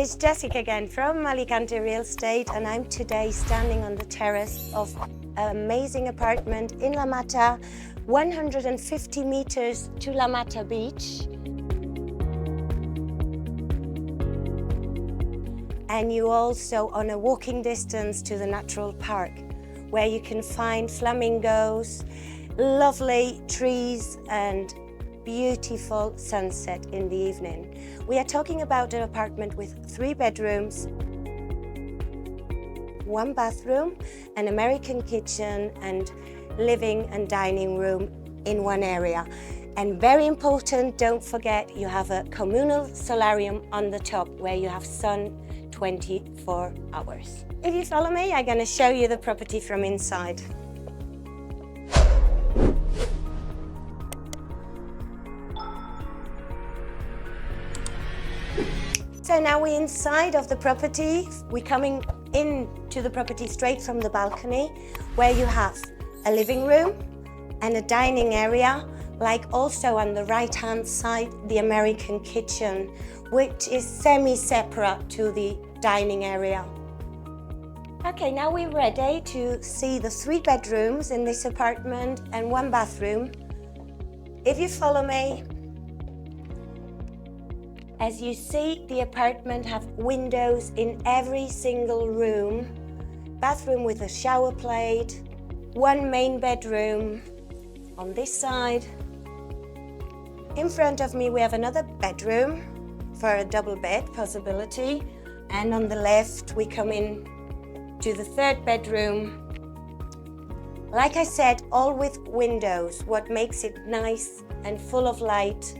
it's Jessica again from Alicante Real Estate, and I'm today standing on the terrace of an amazing apartment in La Mata, 150 meters to La Mata Beach. And you also on a walking distance to the natural park, where you can find flamingos, lovely trees and beautiful sunset in the evening. We are talking about an apartment with 3 bedrooms, 1 bathroom, an American kitchen and living and dining room in one area. And very important, don't forget, you have a communal solarium on the top where you have sun 24 hours. If you follow me, I'm going to show you the property from inside. So now we're inside of the property. We're coming into the property straight from the balcony, where you have a living room and a dining area, like also on the right-hand side, the American kitchen, which is semi-separate to the dining area. Okay, now we're ready to see the 3 bedrooms in this apartment and 1 bathroom. If you follow me, as you see, the apartment have windows in every single room, bathroom with a shower plate, 1 main bedroom on this side. In front of me we have another bedroom for a double bed possibility, and on the left we come in to the 3rd bedroom. Like I said, all with windows, what makes it nice and full of light,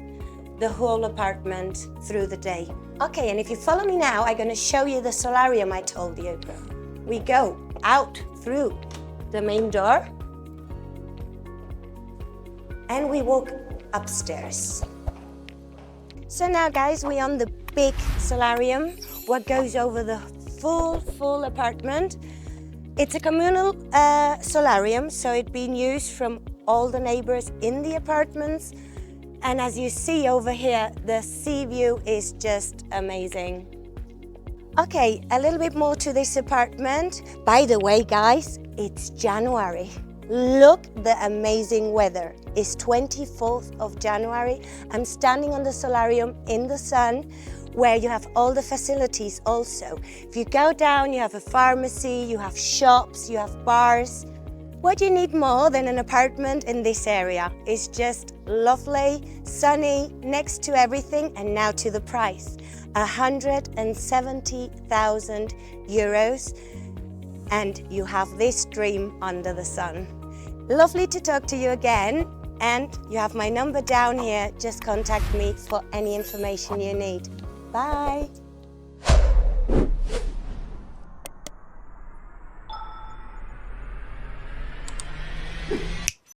the whole apartment through the day. Okay, and if you follow me now, I'm going to show you the solarium I told you. We go out through the main door and we walk upstairs. So now guys, we're on the big solarium, what goes over the full apartment. It's a communal solarium, so it's been used from all the neighbors in the apartments. And as you see over here, the sea view is just amazing. Okay, a little bit more to this apartment. By the way, guys, it's January. Look, the amazing weather. It's 24th of January. I'm standing on the solarium in the sun, where you have all the facilities also. If you go down, you have a pharmacy, you have shops, you have bars. What do you need more than an apartment in this area? It's just lovely, sunny, next to everything, and now to the price. 170,000 euros, and you have this dream under the sun. Lovely to talk to you again, and you have my number down here. Just contact me for any information you need. Bye.